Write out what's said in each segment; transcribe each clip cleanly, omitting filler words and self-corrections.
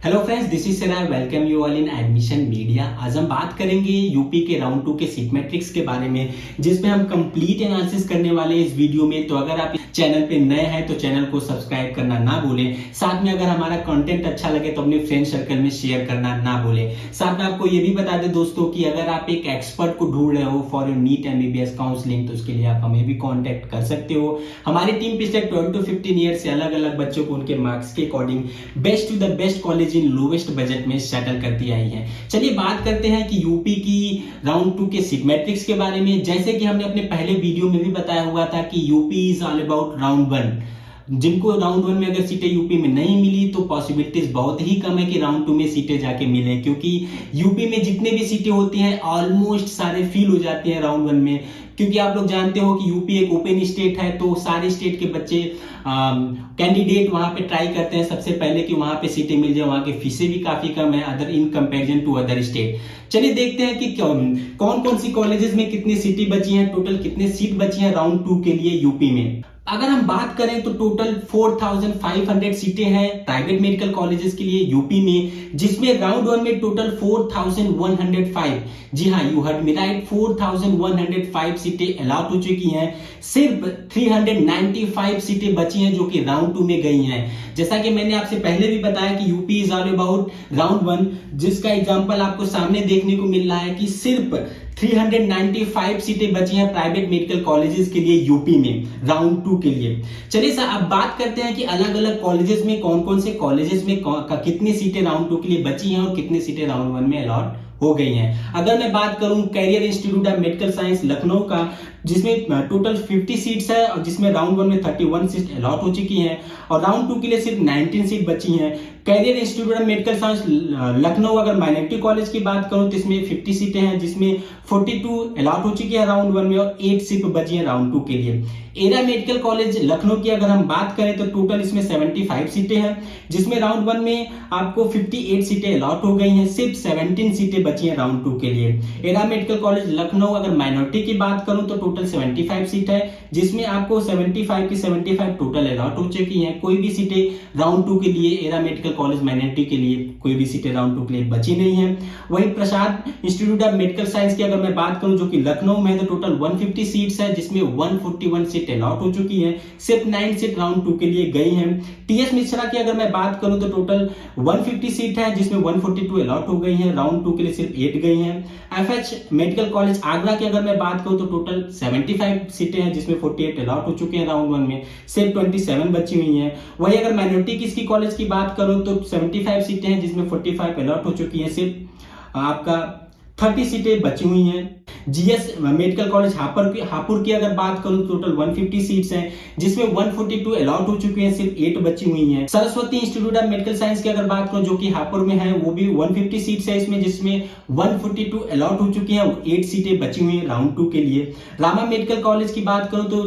Hello friends, this is Sarai. Welcome you all in admission media. आज हम बात करेंगे यूपी के राउंड 2 के सीट मैट्रिक्स के बारे में, जिसमें हम कंप्लीट एनालिसिस करने वाले हैं इस वीडियो में। तो अगर आप चैनल पे नए हैं तो चैनल को सब्सक्राइब करना ना भूलें। साथ में अगर हमारा कंटेंट अच्छा लगे तो अपने फ्रेंड सर्कल में शेयर करना ना भूलें। साथ में आपको ये भी बता दें दोस्तों कि अगर आप एक एक्सपर्ट को ढूंढ रहे हो for your NEET MBBS counselling, तो उसके लिए आप हमें भी कॉन्टेक्ट कर सकते हो। हमारी टीम पिछले 12 to 15 ईयर से अलग अलग बच्चों को उनके मार्क्स के according best to the best college in lowest budget में सेटल करती आई है। चलिए बात करते हैं कि यूपी की राउंड 2 के सीट मैट्रिक्स के बारे में। जैसे कि हमने अपने पहले वीडियो में भी बताया हुआ था कि UP is all about round 1। जिनको राउंड 1 में अगर सीटें यूपी में नहीं मिली तो पॉसिबिलिटीज बहुत ही कम है कि राउंड 2 में सीटें जाके मिले, क्योंकि यूपी में जितने भी सीटें होती हैं ऑलमोस्ट सारे फिल हो जाते हैं राउंड 1 में। क्योंकि आप लोग जानते हो कि यूपी एक ओपन स्टेट है, तो सारे स्टेट के बच्चे कैंडिडेट वहां पे ट्राई करते हैं सबसे पहले कि वहां पे सीटें मिल जाए। वहां की फीसें भी काफी कम है other in comparison to other state. चलिए देखते हैं कि कौन कौन सी कॉलेजेस में कितनी सीटें बची हैं, टोटल कितने सीट बची हैं राउंड 2 के लिए यूपी में। अगर हम बात करें तो टोटल 4500 सीटें हैं प्राइवेट मेडिकल कॉलेजेस के लिए यूपी में, जिसमें राउंड 1 में टोटल 4105, जी हाँ यू हर्ड मी राइट, 4105 सीटें अलॉट हो चुकी हैं। सिर्फ 395 सीटें बची हैं जो कि राउंड 2 में गई हैं। जैसा कि मैंने आपसे पहले भी बताया कि UP is all about round 1, जिसका एग्जांपल आपको सामने देखने को मिल रहा है कि सिर्फ 395 सीटें बची हैं प्राइवेट मेडिकल कॉलेजेस के लिए यूपी में राउंड 2 के लिए। चलिए सर, अब बात करते हैं कि अलग अलग कॉलेजेस में कौन कौन से कॉलेजेस में कितनी सीटें राउंड 2 के लिए बची हैं और कितनी सीटें राउंड 1 में अलॉट हो गई हैं। अगर मैं बात करूं career institute of medical science Lucknow का, जिसमें टोटल 50 सीट्स है और जिसमें राउंड 1 में 31 सीट अलॉट हो चुकी हैं और राउंड 2 के लिए सिर्फ 19 सीट बची हैं। Career institute of medical science Lucknow अगर माइनॉरिटी कॉलेज की बात करूं तो इसमें 50 सीटें हैं, जिसमें 42 अलॉट हो चुकी है राउंड 1 में और 8 सीट बची है राउंड 2 के लिए। एरा मेडिकल कॉलेज लखनऊ की अगर हम बात करें तो टोटल इसमें 75 सीटें हैं, जिसमें राउंड 1 में आपको 58 सीटें अलॉट हो गई हैं, सिर्फ 17 सीटें बची हैं राउंड 2 के लिए। एरा मेडिकल कॉलेज लखनऊ अगर माइनॉरिटी की बात करूं तो टोटल 75 सीट है, जिसमें आपको 75 की 75 टोटल अलॉट हो चुकी हैं। कोई भी सीटें राउंड 2 के लिए एरा मेडिकल कॉलेज माइनॉरिटी के लिए कोई भी सीटें राउंड 2 के लिए बची नहीं है। वहीं प्रसाद इंस्टीट्यूट ऑफ मेडिकल साइंस की अगर मैं बात करूं जो कि लखनऊ में है तो टोटल 150 सीट्स है, जिसमें 141 सीट अलॉट हो चुकी है, सिर्फ 9 सीट राउंड 2 के लिए गई हैं। टीएस मिश्रा की अगर मैं बात करूं तो टोटल 150 सीट है, जिसमें 142 अलॉट हो गई हैं, राउंड 2 के लिए सिर्फ 8 गई हैं। एफएच मेडिकल कॉलेज आगरा की अगर मैं बात करूं तो टोटल 75 सीटें हैं, जिसमें 48 अलॉट हो चुके हैं राउंड 1 में, सिर्फ 27 बची हुई हैं। वही अगर माइनॉरिटी किसकी कॉलेज की बात करूं तो 75 सीटें हैं, जिसमें 45 अलॉट हो चुकी हैं, सिर्फ आपका 30 सीटें बची हुई हैं। जीएस मेडिकल कॉलेज हापुड़ की अगर बात करूं टोटल 150 सीट्स हैं, जिसमें 142 अलॉट हो चुके हैं, सिर्फ 8 बची हुई हैं। Saraswati institute of medical science की अगर बात करूं जो कि हापुड़ में है, वो भी 150 सीट्स है इसमें, जिसमें 142 अलॉट हो चुकी हैं और 8 सीटें बची हुई हैं राउंड 2 के लिए। रामा मेडिकल कॉलेज की बात करूं तो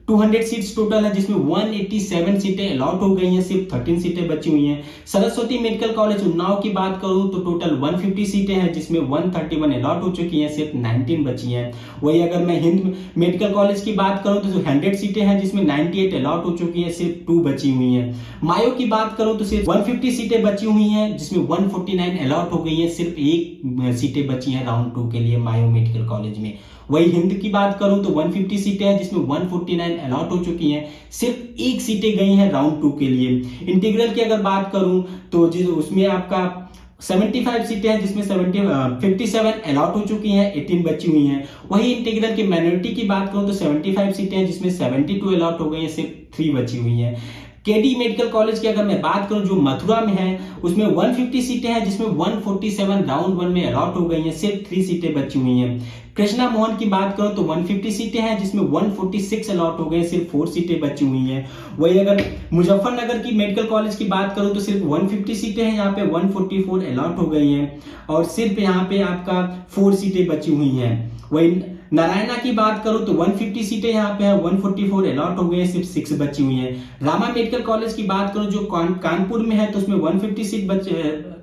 200 सीट्स टोटल है, जिसमें 187 सीटें अलॉट हो गई हैं, सिर्फ 13 सीटें बची हुई हैं। सरस्वती मेडिकल कॉलेज उन्नाव की बात करूं तो टोटल 150 सीटें हैं, जिसमें 131 अलॉट हो चुकी हैं, सिर्फ 19 बची हैं। वही अगर मैं हिंद मेडिकल कॉलेज की बात करूं तो 100 सीटें हैं, जिसमें 98 अलॉट हो चुकी हैं, सिर्फ 2 बची हुई हैं। मायो की बात करूं तो सिर्फ 150 सीटें बची हुई हैं, जिसमें 149 अलॉट हो गई है, सिर्फ 1 सीटें बची हैं राउंड 2 के लिए मायो मेडिकल कॉलेज में। वही हिंद की बात करूं तो 150 सीटें हैं, जिसमें 149 अलॉट हो चुकी हैं, सिर्फ 1 सीटें गई हैं राउंड 2 के लिए। इंटीग्रल की अगर बात करूं तो उसमें आपका 75 सीटें हैं, जिसमें 57 अलॉट हो चुकी हैं, 18 बची हुई हैं। वही इंटीग्रल की माइनॉरिटी की बात करूं तो 75 सीटें हैं, जिसमें 72 अलॉट हो गई हैं, सिर्फ 3 बची हुई हैं। केडी मेडिकल कॉलेज की अगर मैं बात करूं जो मथुरा में है, उसमें 150 सीटें हैं, जिसमें 147 राउंड 1 में अलॉट हो गई हैं, सिर्फ 3 सीटें बची हुई हैं। कृष्णा मोहन की बात करूं तो 150 सीटें हैं, जिसमें 146 अलॉट हो गए, सिर्फ 4 सीटें बची हुई हैं। वही अगर मुजफ्फरनगर की मेडिकल कॉलेज की बात करूं तो सिर्फ 150 सीटें हैं, यहाँ पे 144 अलॉट हो गई हैं और सिर्फ यहाँ पे आपका 4 सीटें बची हुई हैं। वही नारायणा की बात करूं तो 150 सीटें यहाँ पे है, 144 अलॉट हो गए, सिर्फ 6 बची हुई हैं। रामा मेडिकल कॉलेज की बात करूं जो कानपुर में है तो उसमें 150 सीट बचे,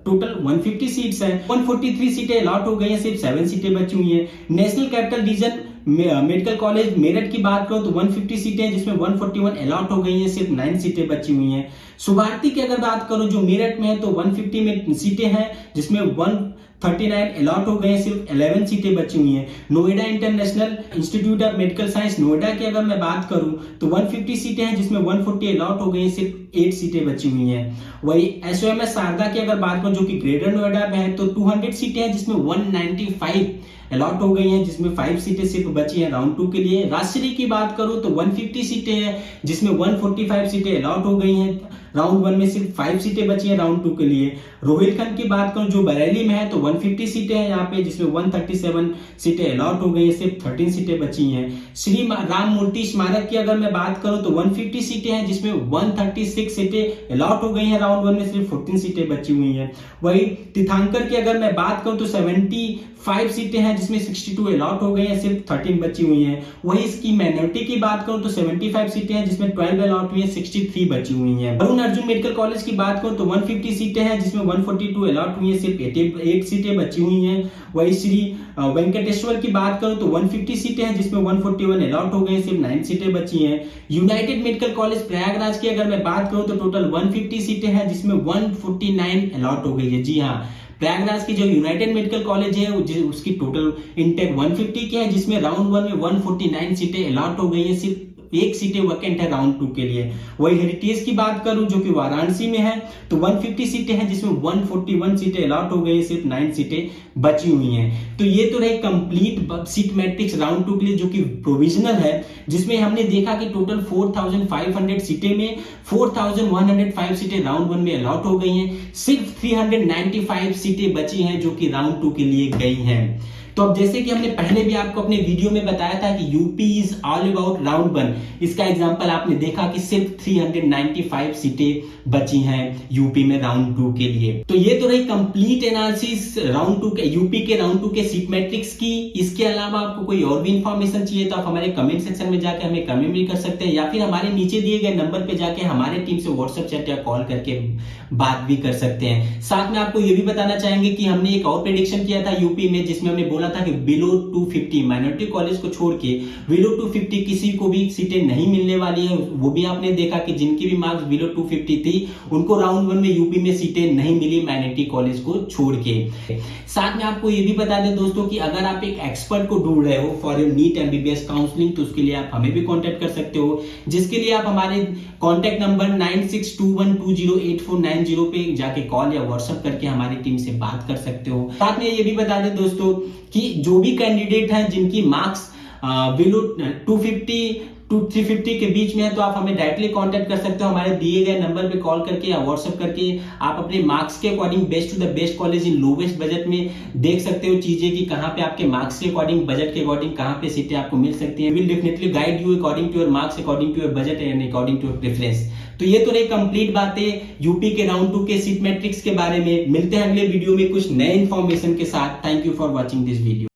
टोटल 150 सीट्स हैं, 143 सीटें अलॉट हो गई हैं, सिर्फ 7 सीटें बची हुई हैं। National capital region medical college Meerut की बात करो तो 150 सीटें हैं जिसमें 141 अलॉट हो गई हैं, सिर्फ 9 सीटें बची हुई हैं। सुभारती की अगर बात करो जो मेरठ में है तो 150 में सीटें हैं जिसमें 139 अलॉट हो गए हैं, सिर्फ 11 सीटें बची हुई हैं। Noida international institute of medical science Noida की अगर मैं बात करूं तो 150 सीटें हैं जिसमें 140 अलॉट हो गई हैं, सिर्फ 8 सीटें बची हुई हैं। वही एसओएमएस शारदा की अगर बात करूं जो कि ग्रेटर नोएडा में है तो 200 सीटें हैं जिसमें 195 अलॉट हो गई हैं, जिसमें 5 सीटें सिर्फ बची हैं राउंड 2 के लिए। राजश्री की बात करूं तो 150 सीटें हैं जिसमें 145 सीटें अलॉट हो गई हैं, राउंड 1 में सिर्फ 5 सीटें बची हैं राउंड 2 के लिए। रोहिलखंड की बात करूं जो बरेली में है तो 150 सीटें हैं यहाँ पे जिसमें 137 सीटें अलॉट हो गई हैं, सिर्फ 13 सीटें बची हैं। श्री राम मूर्ति स्मारक की अगर मैं बात करूं तो 150 सीटें हैं जिसमें 136 सीटें अलॉट हो गई हैं, राउंड 1 में सिर्फ 14 सीटें बची हुई हैं। वही तीर्थंकर की अगर मैं बात करूं तो 75 सीटें हैं जिसमें 62 अलॉट हो गई हैं, सिर्फ 13 बची हुई हैं। वही इसकी माइनॉरिटी की बात करूं तो 75 सीटें हैं जिसमें 12 अलॉट हुई हैं, 63 बची हुई हैं। अरुण अर्जुन मेडिकल कॉलेज की बात करूं तो 150 सीटें हैं जिसमें 142 अलॉट हुई हैं, सिर्फ 8 सीटें बची हुई हैं। वही श्री वेंकटेश्वर की बात करूं तो 150 सीटें हैं जिसमें 141 अलॉट हो गए, सिर्फ 9 सीटें बची हैं। यूनाइटेड मेडिकल कॉलेज प्रयागराज की अगर मैं बात करूं तो टोटल 150 सीटें हैं जिसमें 149 अलॉट हो गई है। जी हाँ, प्रयागराज की जो यूनाइटेड मेडिकल कॉलेज है उसकी टोटल इनटेक 150 की है जिसमें राउंड 1 में 149 सीटें अलॉट हो गई है, सिर्फ 1 सीटें वैकेंट है राउंड 2 के लिए। वही हेरिटेज की बात करूं जो कि वाराणसी में है तो 150 सीटें हैं जिसमें 141 सीटें अलॉट हो गई, सिर्फ 9 सीटें बची हुई हैं। तो ये तो रही कंप्लीट सीट मैट्रिक्स राउंड 2 के लिए जो कि प्रोविजनल है, जिसमें हमने देखा कि टोटल 4500 सीटें में 4105 सीटें राउंड 1 में अलॉट हो गई हैं, सिर्फ 395 सीटें बची हैं जो कि राउंड 2 के लिए गई हैं। तो अब जैसे कि हमने पहले भी आपको अपने वीडियो में बताया था कि UP is all about round 1, इसका एग्जांपल आपने देखा कि सिर्फ 395 सीटें बची हैं यूपी में राउंड 2 के लिए। तो ये तो रही कंप्लीट एनालिसिस राउंड 2 के यूपी के राउंड 2 के सीट मैट्रिक्स की। इसके अलावा आपको कोई और भी इंफॉर्मेशन चाहिए तो आप हमारे कमेंट सेक्शन में जाकर हमें कमेंट भी कर सकते हैं या फिर हमारे नीचे दिए गए नंबर पे जाके हमारे टीम से व्हाट्सएप चैट या कॉल करके बात भी कर सकते हैं। साथ में आपको ये भी बताना चाहेंगे कि हमने एक और प्रेडिक्शन किया था यूपी में जिसमें हमने बोला था कि बिलो 250 माइनॉरिटी कॉलेज को छोड़ के बिलो 250 किसी को भी सीटें नहीं मिलने वाली है। वो भी आपने देखा कि जिनकी भी मार्क्स बिलो 250 थी उनको राउंड 1 में यूपी में सीटें नहीं मिली माइनॉरिटी कॉलेज को छोड़ के। साथ में आपको ये भी बता दें दोस्तों कि अगर आप एक एक्सपर्ट को ढूंढ रहे हो for your NEET MBBS counselling तो उसके लिए आप हमें भी कांटेक्ट कर सकते हो, जिसके लिए आप हमारे कांटेक्ट नंबर 9621208490 पे जाके कॉल या व्हाट्सएप करके हमारी टीम से बात कर सकते हो। साथ में ये भी बता दें दोस्तों कि जो भी कैंडिडेट हैं जिनकी मार्क्स बिलो 250 to 350 के बीच में है तो आप हमें डायरेक्टली कांटेक्ट कर सकते हो हमारे दिए गए नंबर पे कॉल करके या व्हाट्सएप करके। आप अपने मार्क्स के according best to the best college in lowest budget में देख सकते हो चीजें कि कहां पे आपके मार्क्स के अकॉर्डिंग बजट के अकॉर्डिंग कहां पे सीटें आपको मिल सकती हैं। Will definitely guide you according to your marks, according to your budget and according to your preference. तो ये तो रही कंप्लीट बातें यूपी के राउंड 2 के सीट मैट्रिक्स के बारे में। मिलते हैं अगले वीडियो में कुछ नए इंफॉर्मेशन के साथ। Thank you for watching this video.